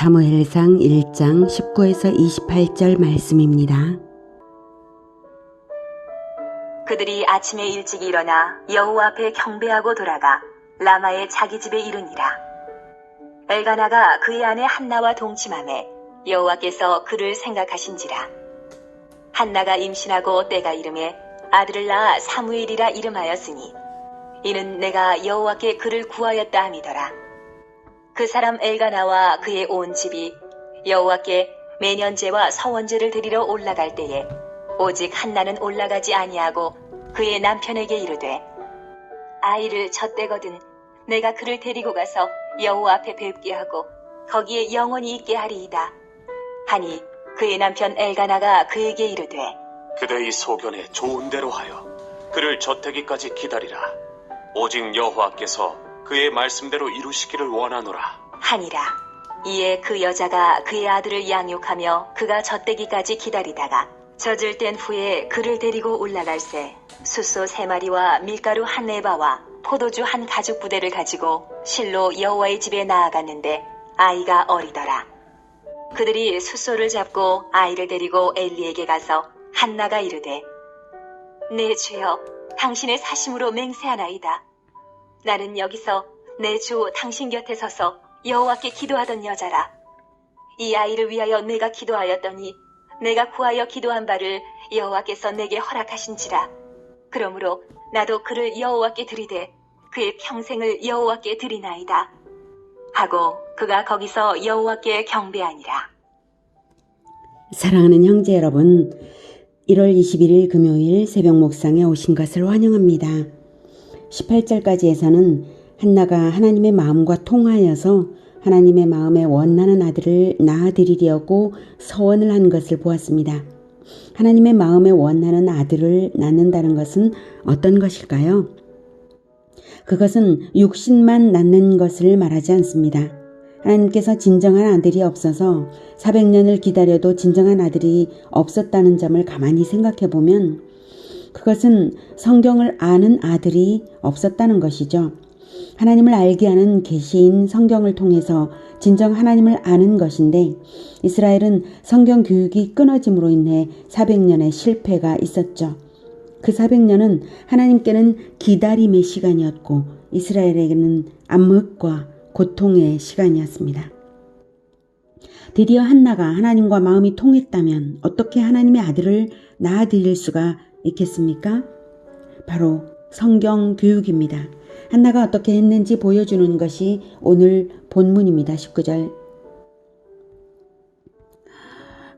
사무엘상 1장 19에서 28절 말씀입니다. 그들이 아침에 일찍 일어나 여호와 앞에 경배하고 돌아가 라마의 자기 집에 이르니라. 엘가나가 그의 아내 한나와 동침하매 여호와께서 그를 생각하신지라. 한나가 임신하고 때가 이르매 아들을 낳아 사무엘이라 이름하였으니 이는 내가 여호와께 그를 구하였다 함이더라. 그 사람 엘가나와 그의 온 집이 여호와께 매년제와 서원제를 드리러 올라갈 때에 오직 한나는 올라가지 아니하고 그의 남편에게 이르되 아이를 젖대거든 내가 그를 데리고 가서 여호와 앞에 뵙게 하고 거기에 영원히 있게 하리이다 하니 그의 남편 엘가나가 그에게 이르되 그대의 소견에 좋은 대로 하여 그를 젖대기까지 기다리라. 오직 여호와께서 그의 말씀대로 이루시기를 원하노라 하니라. 이에 그 여자가 그의 아들을 양육하며 그가 젖대기까지 기다리다가 젖을 뗀 후에 그를 데리고 올라갈새 숫소 3마리와 밀가루 한 에바와 포도주 한 가죽 부대를 가지고 실로 여호와의 집에 나아갔는데 아이가 어리더라. 그들이 숫소를 잡고 아이를 데리고 엘리에게 가서 한나가 이르되 내 주여 당신의 사심으로 맹세하나이다. 나는 여기서 내 주 당신 곁에 서서 여호와께 기도하던 여자라. 이 아이를 위하여 내가 기도하였더니 내가 구하여 기도한 바를 여호와께서 내게 허락하신지라. 그러므로 나도 그를 여호와께 드리되 그의 평생을 여호와께 드리나이다 하고 그가 거기서 여호와께 경배하니라. 사랑하는 형제 여러분, 1월 21일 금요일 새벽 목상에 오신 것을 환영합니다. 18절까지에서는 한나가 하나님의 마음과 통하여서 하나님의 마음에 원하는 아들을 낳아드리려고 서원을 한 것을 보았습니다. 하나님의 마음에 원하는 아들을 낳는다는 것은 어떤 것일까요? 그것은 육신만 낳는 것을 말하지 않습니다. 하나님께서 진정한 아들이 없어서 400년을 기다려도 진정한 아들이 없었다는 점을 가만히 생각해 보면 그것은 성경을 아는 아들이 없었다는 것이죠. 하나님을 알게 하는 계시인 성경을 통해서 진정 하나님을 아는 것인데 이스라엘은 성경 교육이 끊어짐으로 인해 400년의 실패가 있었죠. 그 400년은 하나님께는 기다림의 시간이었고 이스라엘에게는 암흑과 고통의 시간이었습니다. 드디어 한나가 하나님과 마음이 통했다면 어떻게 하나님의 아들을 낳아드릴 수가 있겠습니까? 바로 성경 교육입니다. 한나가 어떻게 했는지 보여주는 것이 오늘 본문입니다. 19절.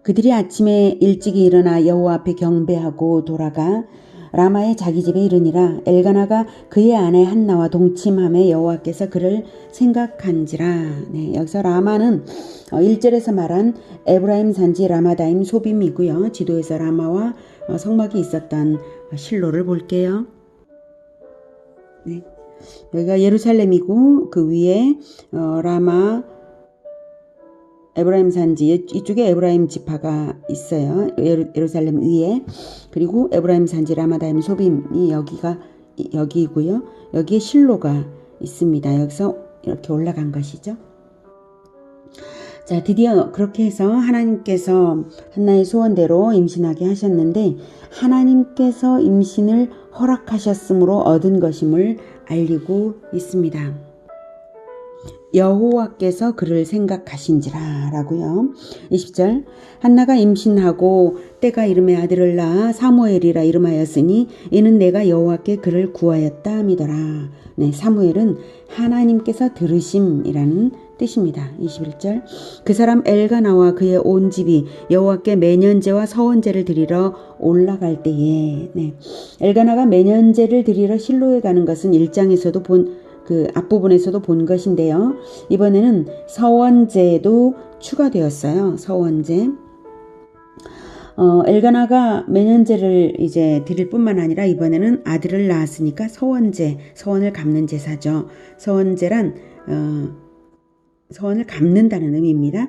그들이 아침에 일찍이 일어나 여호와 앞에 경배하고 돌아가 라마의 자기 집에 이르니라. 엘가나가 그의 아내 한나와 동침함에 여호와께서 그를 생각한지라. 여기서 라마는 1절에서 말한 에브라임 산지 라마다임 소빔이고요. 지도에서 라마와 성막이 있었던 실로를 볼게요. 여기가 예루살렘이고 그 위에 라마 에브라임 산지 이쪽에 에브라임 지파가 있어요. 예루살렘 위에. 그리고 에브라임 산지 라마다임 소빔이 여기고요. 여기에 실로가 있습니다. 여기서 이렇게 올라간 것이죠. 자, 드디어 그렇게 해서 하나님께서 한나의 소원대로 임신하게 하셨는데 하나님께서 임신을 허락하셨으므로 얻은 것임을 알리고 있습니다. 여호와께서 그를 생각하신지라 라고요. 20절. 한나가 임신하고 때가 이름에 아들을 낳아 사무엘이라 이름하였으니 이는 내가 여호와께 그를 구하였다 함이더라. 사무엘은 하나님께서 들으심이라는 뜻입니다. 21절. 그 사람 엘가나와 그의 온 집이 여호와께 매년제와 서원제를 드리러 올라갈 때에 엘가나가 매년제를 드리러 실로에 가는 것은 1장에서도 그 앞부분에서도 본 것인데요. 이번에는 서원제도 추가되었어요. 서원제. 엘가나가 매년제를 이제 드릴 뿐만 아니라 이번에는 아들을 낳았으니까 서원제, 서원을 갚는 제사죠. 서원제란 서원을 갚는다는 의미입니다.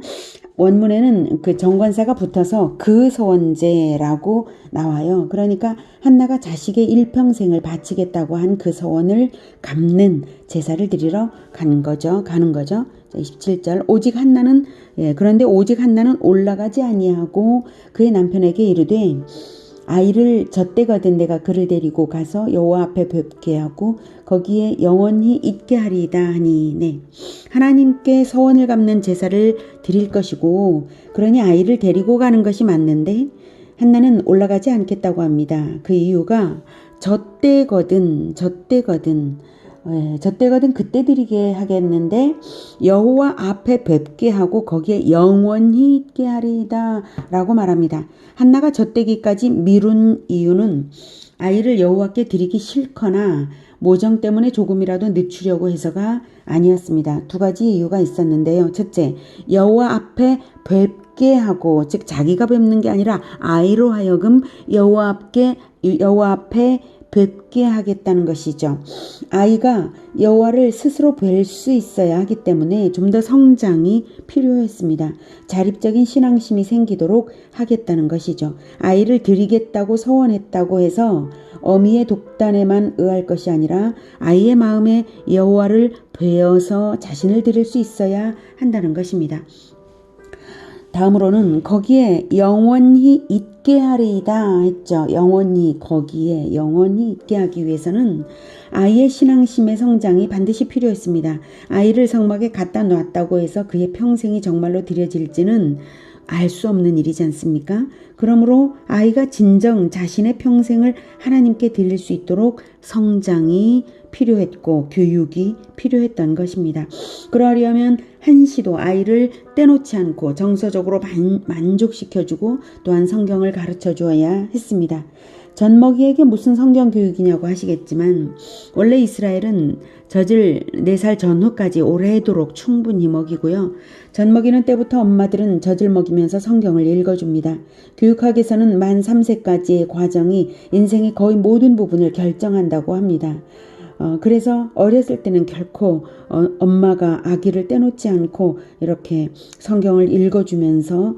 원문에는 그 정관사가 붙어서 그 서원제라고 나와요. 그러니까 한나가 자식의 일평생을 바치겠다고 한 그 서원을 갚는 제사를 드리러 가는 거죠. 자, 27절 오직 한나는 그런데 오직 한나는 올라가지 아니하고 그의 남편에게 이르되 아이를 젖대거든 내가 그를 데리고 가서 여호와 앞에 뵙게 하고 거기에 영원히 있게 하리이다 하니 네. 하나님께 서원을 갚는 제사를 드릴 것이고 그러니 아이를 데리고 가는 것이 맞는데 한나는 올라가지 않겠다고 합니다. 그 이유가 젖대거든 그때 드리게 하겠는데 여호와 앞에 뵙게 하고 거기에 영원히 있게 하리이다 라고 말합니다. 한나가 젖대기까지 미룬 이유는 아이를 여호와께 드리기 싫거나 모정 때문에 조금이라도 늦추려고 해서가 아니었습니다. 두 가지 이유가 있었는데요. 첫째, 여호와 앞에 뵙게 하고 즉 자기가 뵙는 게 아니라 아이로 하여금 여호와 앞에 뵙게 하겠다는 것이죠. 아이가 여호와를 스스로 뵐 수 있어야 하기 때문에 좀 더 성장이 필요했습니다. 자립적인 신앙심이 생기도록 하겠다는 것이죠. 아이를 드리겠다고 서원했다고 해서 어미의 독단에만 의할 것이 아니라 아이의 마음에 여호와를 뵈어서 자신을 드릴 수 있어야 한다는 것입니다. 다음으로는 거기에 영원히 있게 하리이다 했죠. 거기에 영원히 있게 하기 위해서는 아이의 신앙심의 성장이 반드시 필요했습니다. 아이를 성막에 갖다 놨다고 해서 그의 평생이 정말로 드려질지는 알 수 없는 일이지 않습니까? 그러므로 아이가 진정 자신의 평생을 하나님께 드릴 수 있도록 성장이 필요했고 교육이 필요했던 것입니다. 그러려면 한시도 아이를 떼놓지 않고 정서적으로 만족시켜주고 또한 성경을 가르쳐 주어야 했습니다. 젖먹이에게 무슨 성경 교육이냐고 하시겠지만 원래 이스라엘은 젖을 4살 전후까지 오래도록 충분히 먹이고요. 젖먹이는 때부터 엄마들은 젖을 먹이면서 성경을 읽어줍니다. 교육학에서는 만 3세까지의 과정이 인생의 거의 모든 부분을 결정한다고 합니다. 그래서 어렸을 때는 결코 엄마가 아기를 떼놓지 않고 이렇게 성경을 읽어주면서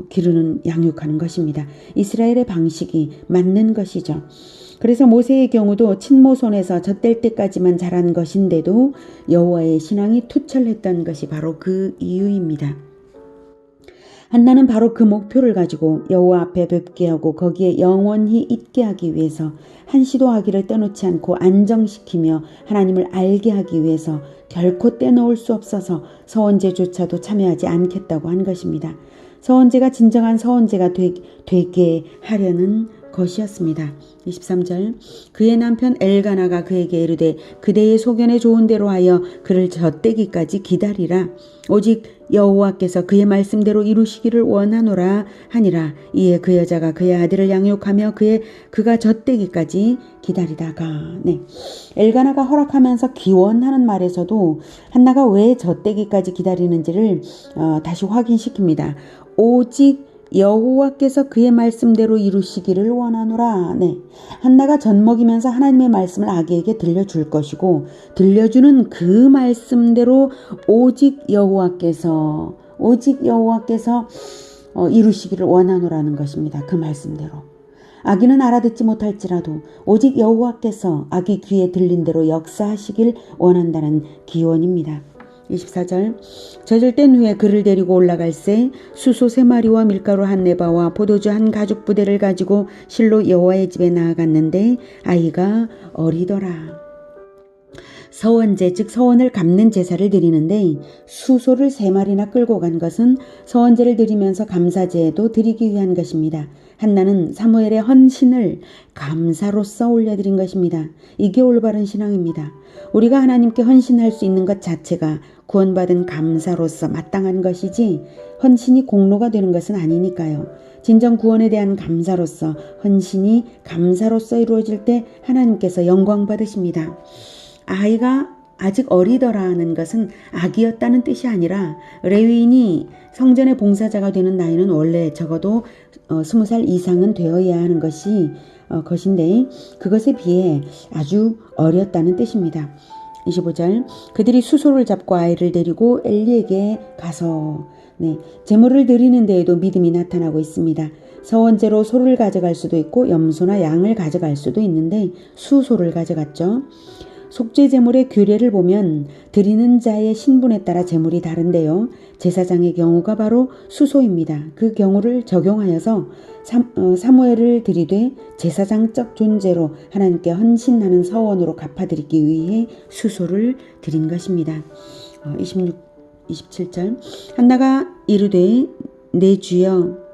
기르는 양육하는 것입니다. 이스라엘의 방식이 맞는 것이죠. 그래서 모세의 경우도 친모 손에서 젖될 때까지만 자란 것인데도 여호와의 신앙이 투철했던 것이 바로 그 이유입니다. 한나는 바로 그 목표를 가지고 여호와 앞에 뵙게 하고 거기에 영원히 있게 하기 위해서 한시도 아기를 떼놓지 않고 안정시키며 하나님을 알게 하기 위해서 결코 떼놓을 수 없어서 서원제조차도 참여하지 않겠다고 한 것입니다. 서원제가 진정한 서원제가 되게 하려는 것이었습니다. 23절 그의 남편 엘가나가 그에게 이르되 그대의 소견에 좋은 대로 하여 그를 젖대기까지 기다리라. 오직 여호와께서 그의 말씀대로 이루시기를 원하노라 하니라. 이에 그 여자가 그의 아들을 양육하며 그가 젖대기까지 기다리다가 엘가나가 허락하면서 기원하는 말에서도 한나가 왜 젖대기까지 기다리는지를 다시 확인시킵니다. 오직 여호와께서 그의 말씀대로 이루시기를 원하노라. 한나가 젖먹이면서 하나님의 말씀을 아기에게 들려줄 것이고 들려주는 그 말씀대로 오직 여호와께서 이루시기를 원하노라는 것입니다. 그 말씀대로. 아기는 알아듣지 못할지라도 오직 여호와께서 아기 귀에 들린 대로 역사하시길 원한다는 기원입니다. 24절 젖을 뗀 후에 그를 데리고 올라갈새 수소 3마리와 밀가루 1네바와 포도주 1가죽 부대를 가지고 실로 여호와의 집에 나아갔는데 아이가 어리더라. 서원제 즉 서원을 갚는 제사를 드리는데 수소를 3마리나 끌고 간 것은 서원제를 드리면서 감사제도 드리기 위한 것입니다. 한나는 사무엘의 헌신을 감사로서 올려드린 것입니다. 이게 올바른 신앙입니다. 우리가 하나님께 헌신할 수 있는 것 자체가 구원받은 감사로서 마땅한 것이지 헌신이 공로가 되는 것은 아니니까요. 진정 구원에 대한 감사로서 헌신이 감사로서 이루어질 때 하나님께서 영광 받으십니다. 아이가 아직 어리더라는 것은 아기였다는 뜻이 아니라 레위인이 성전의 봉사자가 되는 나이는 원래 적어도 20살 이상은 되어야 하는 것인데 그것에 비해 아주 어렸다는 뜻입니다. 25절 그들이 수소를 잡고 아이를 데리고 엘리에게 가서 제물을 드리는 데에도 믿음이 나타나고 있습니다. 서원제로 소를 가져갈 수도 있고 염소나 양을 가져갈 수도 있는데 수소를 가져갔죠. 속죄 제물의 규례를 보면 드리는 자의 신분에 따라 제물이 다른데요. 제사장의 경우가 바로 수소입니다. 그 경우를 적용하여서 사무엘을 드리되 제사장적 존재로 하나님께 헌신하는 서원으로 갚아드리기 위해 수소를 드린 것입니다. 27절 한나가 이르되 내 주여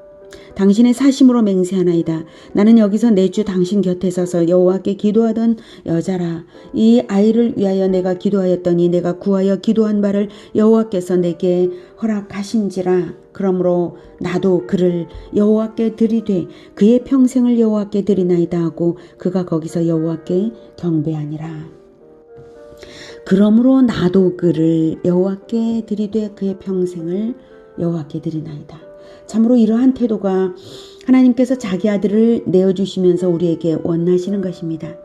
당신의 사심으로 맹세하나이다. 나는 여기서 내 주 당신 곁에 서서 여호와께 기도하던 여자라. 이 아이를 위하여 내가 기도하였더니 내가 구하여 기도한 바를 여호와께서 내게 허락하신지라. 그러므로 나도 그를 여호와께 드리되 그의 평생을 여호와께 드리나이다 하고 그가 거기서 여호와께 경배하니라. 그러므로 나도 그를 여호와께 드리되 그의 평생을 여호와께 드리나이다. 참으로 이러한 태도가 하나님께서 자기 아들을 내어주시면서 우리에게 원하시는 것입니다.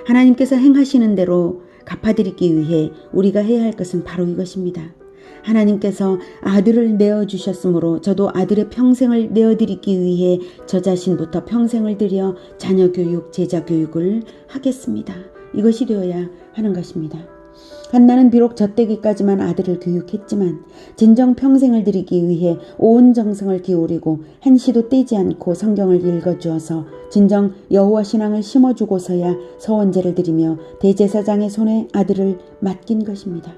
하나님께서 행하시는 대로 갚아드리기 위해 우리가 해야 할 것은 바로 이것입니다. 하나님께서 아들을 내어주셨으므로 저도 아들의 평생을 내어드리기 위해 저 자신부터 평생을 들여 자녀 교육, 제자 교육을 하겠습니다. 이것이 되어야 하는 것입니다. 한나는 비록 젖되기까지만 아들을 교육했지만 진정 평생을 드리기 위해 온 정성을 기울이고 한시도 떼지 않고 성경을 읽어주어서 진정 여호와 신앙을 심어주고서야 서원제를 드리며 대제사장의 손에 아들을 맡긴 것입니다.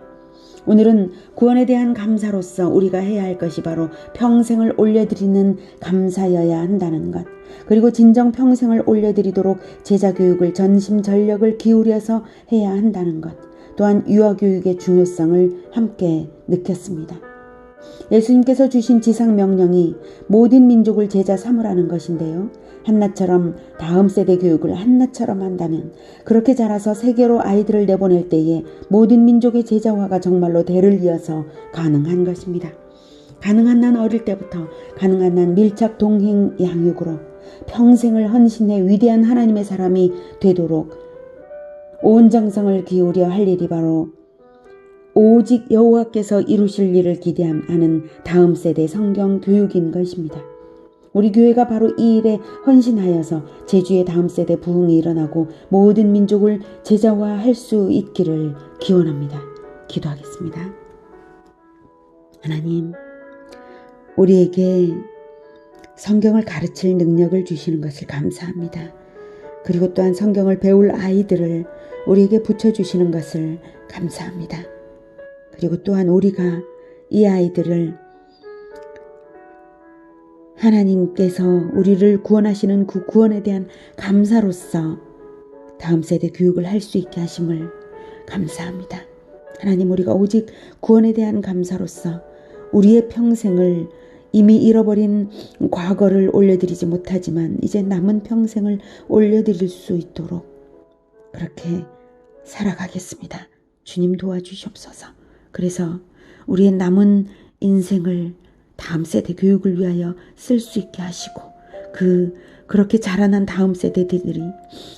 오늘은 구원에 대한 감사로서 우리가 해야 할 것이 바로 평생을 올려드리는 감사여야 한다는 것, 그리고 진정 평생을 올려드리도록 제자교육을 전심전력을 기울여서 해야 한다는 것, 또한 유아교육의 중요성을 함께 느꼈습니다. 예수님께서 주신 지상명령이 모든 민족을 제자 삼으라는 것인데요. 한나처럼 다음 세대 교육을 한나처럼 한다면 그렇게 자라서 세계로 아이들을 내보낼 때에 모든 민족의 제자화가 정말로 대를 이어서 가능한 것입니다. 가능한 난 어릴 때부터 가능한 난 밀착 동행 양육으로 평생을 헌신해 위대한 하나님의 사람이 되도록 온 정성을 기울여 할 일이 바로 오직 여호와께서 이루실 일을 기대하는 다음 세대 성경 교육인 것입니다. 우리 교회가 바로 이 일에 헌신하여서 제주의 다음 세대 부흥이 일어나고 모든 민족을 제자화할 수 있기를 기원합니다. 기도하겠습니다. 하나님, 우리에게 성경을 가르칠 능력을 주시는 것을 감사합니다. 그리고 또한 성경을 배울 아이들을 우리에게 붙여주시는 것을 감사합니다. 그리고 또한 우리가 이 아이들을 하나님께서 우리를 구원하시는 그 구원에 대한 감사로서 다음 세대 교육을 할 수 있게 하심을 감사합니다. 하나님, 우리가 오직 구원에 대한 감사로서 우리의 평생을 이미 잃어버린 과거를 올려드리지 못하지만 이제 남은 평생을 올려드릴 수 있도록 그렇게 살아가겠습니다. 주님 도와주시옵소서. 그래서 우리의 남은 인생을 다음 세대 교육을 위하여 쓸 수 있게 하시고 그렇게 자라난 다음 세대들이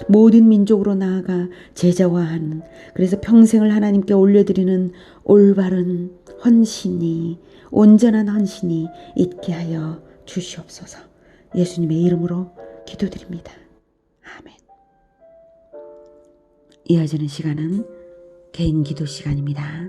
모든 민족으로 나아가 제자화하는, 그래서 평생을 하나님께 올려드리는 올바른 헌신이, 온전한 헌신이 있게 하여 주시옵소서. 예수님의 이름으로 기도드립니다. 아멘. 이어지는 시간은 개인 기도 시간입니다.